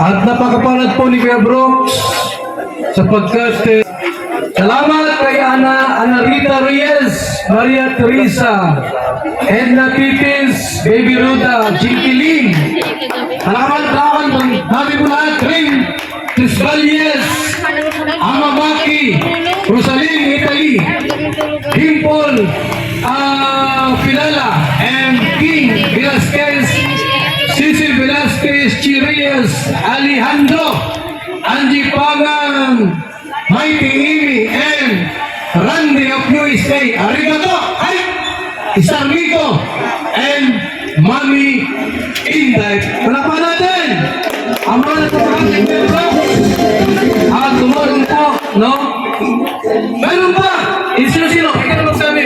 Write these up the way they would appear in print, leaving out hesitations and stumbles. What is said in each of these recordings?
At napakapalad po ni Kuya Brooks sapagkat salamat kay Ana Rita Reyes, Maria Teresa, Edna Pipis, Baby Ruda, Jinkiling. Salamat ng kami po lahat, Ring, Tisbalyes, Amabaki, Rosaline, Italy, Dimple, Filala, and King Velasquez, Cecil Velasquez, Chirias, Alejandro, Angie Pagan, Mighty Amy, and Randy of USA. Arigato! Ay! Isang Rico, and Mami Inday. Palapan natin! Ang mga nagpapakating nito. At tumulong po, no? Meron pa! Sino-sino? Ikaw na magsabi.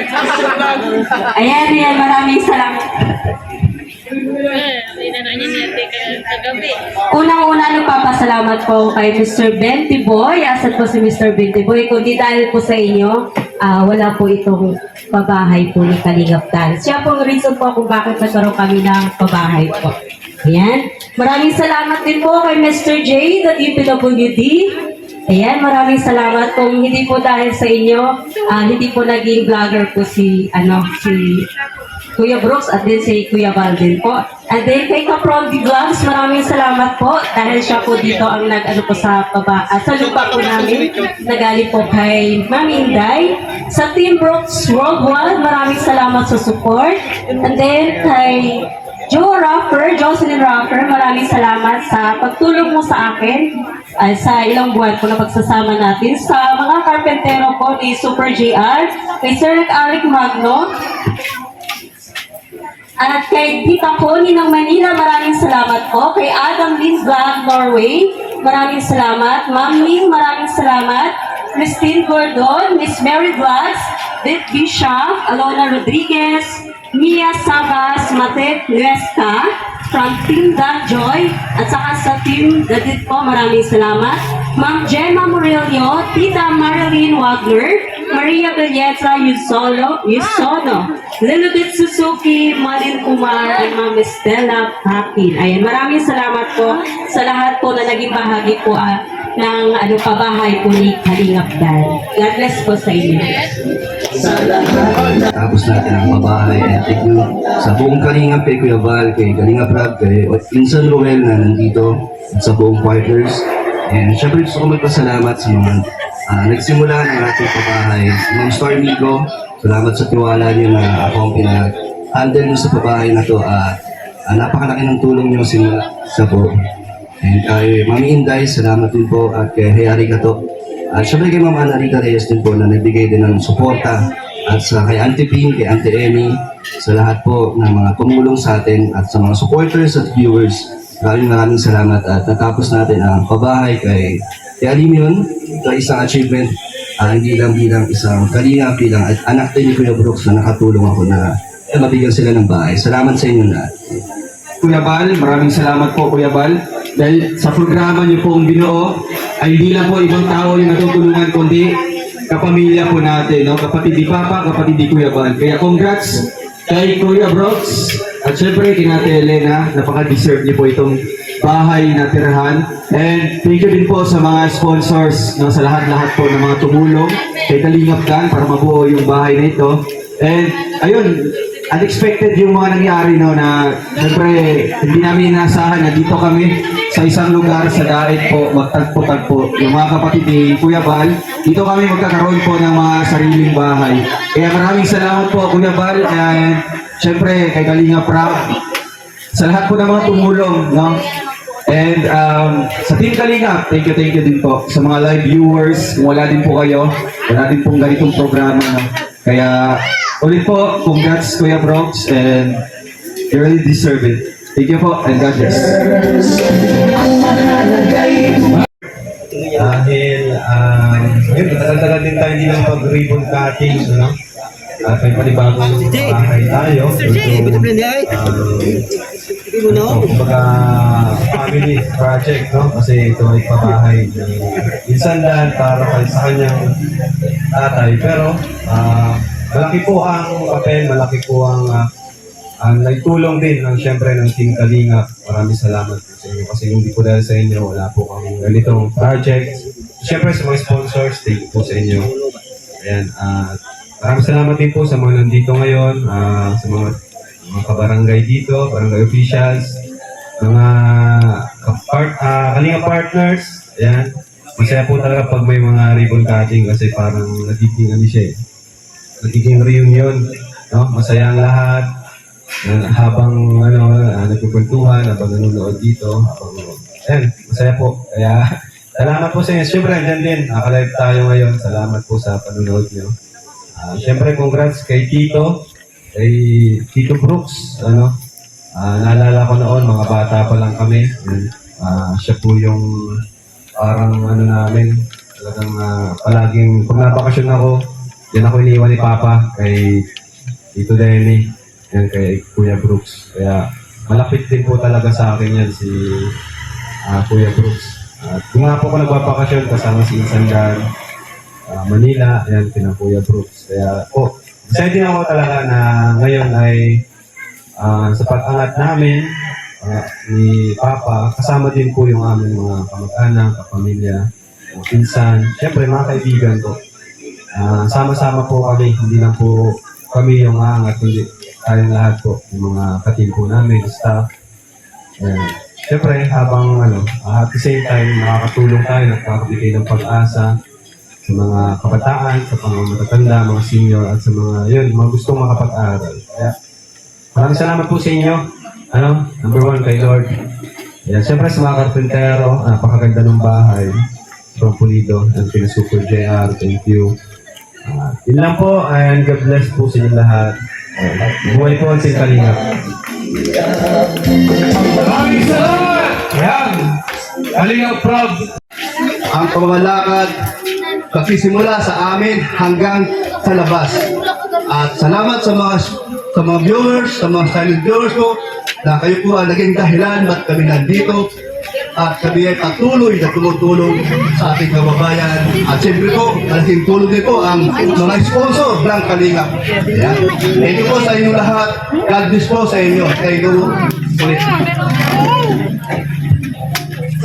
Ayan, maraming salamat. Unang-una, nagpapasalamat po kay Mr. Benty Boy. Asan po si Mr. Benty Boy? Kundi dahil po sa inyo, wala po itong pabahay po ni Kalingap Dan. Siya po ang reason po kung bakit nagkaroon kami ng pabahay po. Ayan. Maraming salamat din po kay Mr. J, the DPWD. Ayan, maraming salamat. Kung hindi po dahil sa inyo, hindi po naging vlogger po si Kuya Brooks at din si Kuya Val din po. And then kay Kapron the Vlogs, maraming salamat po dahil siya po dito ang nag-ano po sa lupa po namin. Nagaling po kay Mami Inday. Sa Team Brooks Worldwide, maraming salamat sa support. And then kay Jocelyn Raffer, maraming salamat sa pagtulong mo sa akin sa ilang buwan po na pagsasama natin. Sa mga karpentero po ni Super JR, kay Sir Alec Magno, at kay Tita Connie ng Manila, maraming salamat po. Kay Adam Lins Vlog Norway, maraming salamat. Ma'am Ling, maraming salamat. Christine Gordon, Miss Mary Vlogs, Dit Bishop, Alona Rodriguez, Mia Sabas, Matet Nuesca, from Team Da Joy, at saka sa Team Dadit po, maraming salamat. Ma'am Gemma Murillo, Tita Marilyn Wagner, Maria Villeta Yusono, Lilibet Suzuki, Marin Kumar, and Ma'am Estela Papin. Ayan, maraming salamat po sa lahat po na naging bahagi po ng pabahay po ni Kalingap Dan. God bless po sa inyo. Tapos natin ang pabahay and thank you sa buong Kalingap, kay Kuya Val, kay Kalingap Rab, kay Insan Roel na nandito, at sa buong partners. And syempre gusto ko magpasalamat sa mga nagsimula ng ating pabahay. Ma'am Stormico, salamat sa tiwala niyo na ako ang pinag-handle niyo sa pabahay na to. Napakalaki ng tulong niyo simula sa po. And kay Mami Inday, salamat din po, at kay Hayari Kato. At syempre kay Ma'am Ana Rita Reyes din po na nagbigay din ng suporta. At sa kay Auntie Ping, kay Auntie Emmy, sa lahat po ng mga tumulong sa atin at sa mga supporters at viewers, maraming salamat. At natapos natin ang pabahay kay Alimion. Ito isang achievement, hindi lang bilang isang Kalingap, bilang anak din ni Kuya Brooks na nakatulong ako na mabigyan sila ng bahay. Salamat sa inyo lahat. Kuya Val, maraming salamat po Kuya Val. Dahil sa programa niyo pong binuo, ay hindi lang po ibang tao yung natutulungan, kundi kapamilya po natin, no? Kapatid ni Papa, kapatid ni Kuya Val. Kaya congrats kay Kuya Brooks, at syempre kay Ate Elena, napaka-deserve niyo po itong bahay na tirahan. And thank you din po sa mga sponsors, no? Sa lahat-lahat po ng mga tumulong kay Kalingap Dan para mabuo yung bahay na ito. And ayun, unexpected yung mga nangyari, no, na syempre hindi namin inasahan na dito kami sa isang lugar sa Daet po, magtagpo-tagpo yung mga kapatid ni Kuya Val. Dito kami magkakaroon po ng mga sariling bahay. Kaya maraming salamat po Kuya Val, and syempre kay Kalingap Rab, sa lahat po ng mga tumulong, no? And sa Team Kalingap, thank you din po sa mga live viewers. Kung wala din po kayo, wala din pong ganitong programa, no? Kaya ulit po, congrats Kuya Brooks, and you really deserve it. Thank you po, and God bless. Dahil, ngayon, matagal-tagal din tayo hindi lang pag-ribbon cutting, ano? At may panibagong bahay tayo. Kumbaga, family project, no? Kasi ito ay pabahay ng Insan Dan para sa kanyang tatay. Pero, malaki po ang papel, malaki po ang nagtulong din siyempre ng Team Kalinga. Maraming salamat po sa inyo kasi hindi po dahil sa inyo, wala po kami ganitong project. Siyempre sa mga sponsors, thank you po sa inyo. Ayan, maraming salamat din po sa mga nandito ngayon, sa mga kabarangay dito, barangay officials, mga Kalinga partners. Ayan, masaya po talaga pag may mga ribbon cutting kasi parang nagiging nagiging reunion, no? Masaya ang lahat. Habang nagkukwentuhan, habang nanonood dito, ayan, masaya po. Kaya, salamat po sa inyo. Siyempre, andyan din, nakalive tayo ngayon. Salamat po sa panonood nyo. Siyempre, congrats kay Tito Brooks. Naalala ko noon, mga bata pa lang kami. Siya po yung parang namin, talagang palaging, pag napakasyon ako, yan ako iniwan ni Papa, kay Tito Denny. Yan kay Kuya Brooks. Kaya malapit din po talaga sa akin yan si Kuya Brooks. At kung nga po ako nagbabakasyon kasama si Insandan, Manila, yan kina Kuya Brooks. Kaya po, excited ako talaga na ngayon ay sa pag-angat namin ni Papa, kasama din po yung aming mga kamag-anak, kapamilya, mga pinsan, syempre mga kaibigan ko. Sama-sama po kami, hindi lang po kami yung aangat, kundi tayong lahat po, yung mga katim po namin, staff. Siyempre, habang at the same time, nakakatulong tayo, nakakabigay ng pag-asa sa mga kabataan, sa mga matatanda, mga senior, at sa mga gustong makapag-aral. Kaya, maraming salamat po sa inyo. Number one kay Lord. Siyempre sa mga karpentero, napakaganda ng bahay. From Pulido, and kina Super JR, thank you. Yun lang po, and God bless po sa inyo lahat. Buhay po ang Kalinga. Maraming salamat! Yan! Kalinga proud! Ang pamamalakad magsisimula sa amin hanggang sa labas. At salamat sa mga viewers, sa mga silent viewers ko, na kayo po ang naging dahilan ba't kami nandito. At kami ay patuloy na tumutulong sa ating kababayan. At siyempre po, malaking tulong din po ang mga sponsor ng Kalinga. Thank you po sa inyo lahat. God bless po sa inyo. Thank you ulit.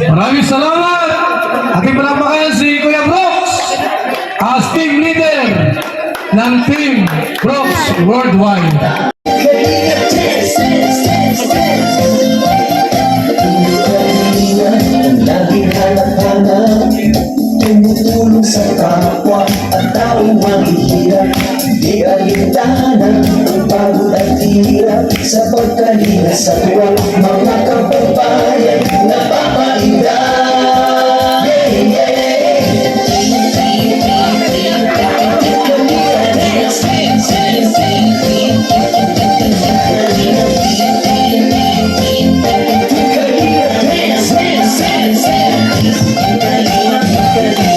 Maraming salamat! Ating palakpakan si Kuya Brooks as team leader ng Team Brooks Worldwide. Laging hanap-hanap, tumutulong sa kapwa at taong mahihirap. Di alintana ang pagod at hirap sa pagkalinga sa tuwa. Mga kababayan na papainda.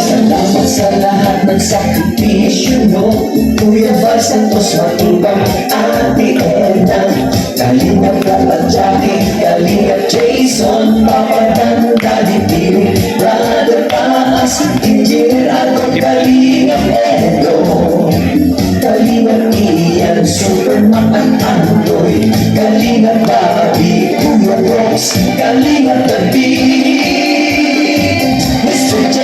Salamat sa lahat ng sakripisyo mo, Kuya Val Santos Matubang, Ate Edna, Kalinga Papa Jackie, Kalinga Jason, Papa Dan, Daddy Billy, Brother Paas, Engineer Alon, Kalinga Edo, Kalinga Ian, Superman at Andoy, Kalinga Bobby, Kuya Brooks, Kalinga David, Mr. J.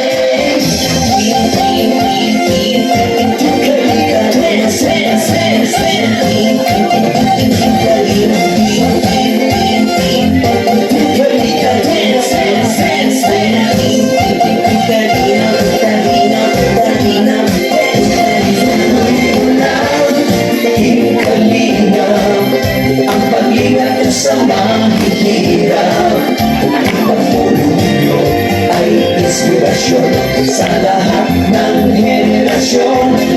Ang pag-ingat sa mahihirap, ang pagtulong ay inspirasyon sa lahat ng henerasyon.